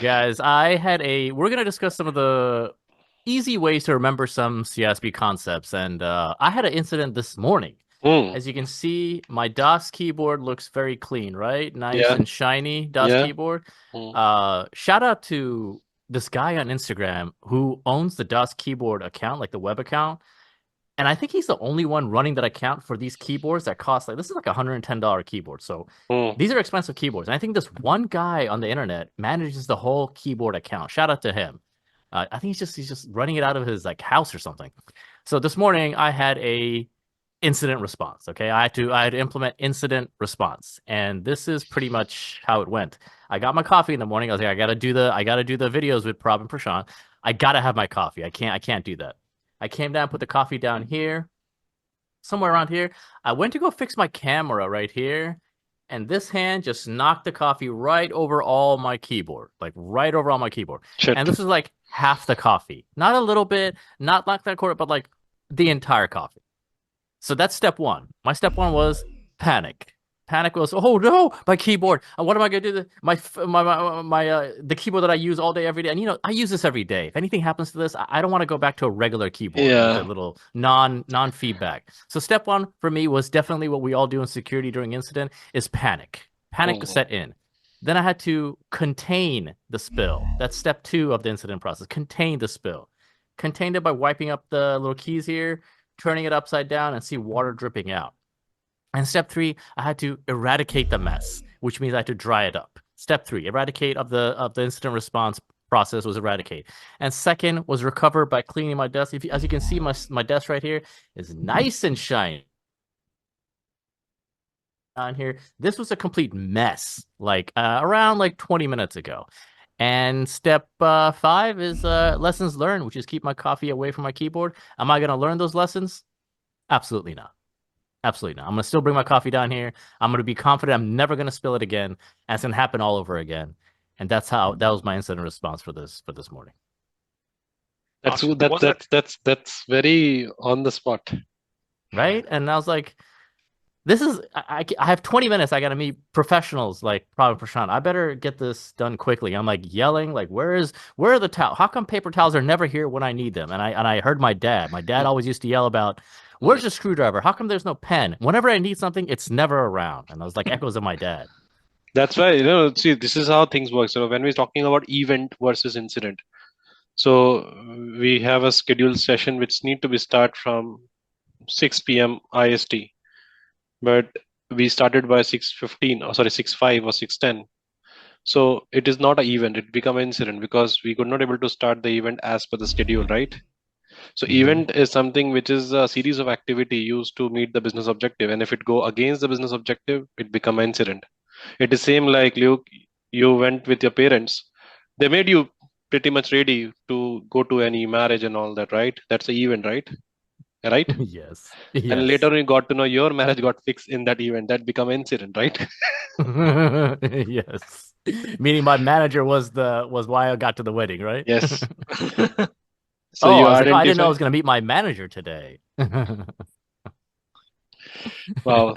Guys, we're gonna discuss some of the easy ways to remember some CSP concepts, and I had an incident this morning. Hmm. As you can see, my DOS keyboard looks very clean, right? Nice Yeah. and shiny DOS Yeah. keyboard. Hmm. Shout out to this guy on Instagram who owns the DOS keyboard account, like the web account. And I think he's the only one running that account for these keyboards that cost like this is like a $110 keyboard. So Hmm. these are expensive keyboards. And I think this one guy on the internet manages the whole keyboard account. Shout out to him. I think he's just running it out of his like house or something. So this morning I had a incident response. Okay, I had to implement incident response, and this is pretty much how it went. I got my coffee in the morning. I was like, I gotta do the videos with Prab and Prashant. I gotta have my coffee. I can't do that. I came down, put the coffee down here, somewhere around here. I went to go fix my camera right here, and this hand just knocked the coffee right over all my keyboard, like right over all my keyboard. Shit. And this is like half the coffee, not a little bit, not like that quarter, but like the entire coffee. So that's step one. My step one was panic. Panic was, oh no, my keyboard. What am I gonna do? The keyboard that I use all day, every day. And I use this every day. If anything happens to this, I don't want to go back to a regular keyboard with a Yeah. little non feedback. So step one for me was definitely what we all do in security during incident is panic. Panic to Hmm. set in. Then I had to contain the spill. That's step two of the incident process. Contain the spill. Contained it by wiping up the little keys here, turning it upside down, and see water dripping out. And step three, I had to eradicate the mess, which means I had to dry it up. Step three, eradicate of the incident response process was eradicate. And second was recover by cleaning my desk. As you can see, my desk right here is nice and shiny on here. This was a complete mess, like around like 20 minutes ago. And step five is lessons learned, which is keep my coffee away from my keyboard. Am I going to learn those lessons? Absolutely not. Absolutely not. I'm gonna still bring my coffee down here. I'm gonna be confident I'm never gonna spill it again, and it's gonna happen all over again. And that was my incident response for this morning. That's that's very on the spot. Right? And I was like, this is I have 20 minutes. I gotta meet professionals like Prabhu Prashant. I better get this done quickly. I'm like yelling, like, where are the towels? How come paper towels are never here when I need them? And I heard my dad. My dad always used to yell about, Hmm. where's the screwdriver? How come there's no pen? Whenever I need something, it's never around. And I was like echoes of my dad. That's why, see, this is how things work. So when we're talking about event versus incident, so we have a scheduled session which need to be start from 6 p.m. IST, but we started by 6:15, or sorry, 6:05 or 6:10. So it is not an event, it become an incident because we could not able to start the event as per the schedule, right? So Hmm. event is something which is a series of activity used to meet the business objective. And if it go against the business objective, it become an incident. It is same like Luke, you went with your parents. They made you pretty much ready to go to any marriage and all that, right? That's the event, right? Right? Yes. And later Yes. on you got to know your marriage got fixed in that event. That become incident, right? Yes. Meaning my manager was why I got to the wedding, right? Yes. So Oh, you I was like, oh, I didn't know I identify. was gonna meet my manager today. Wow.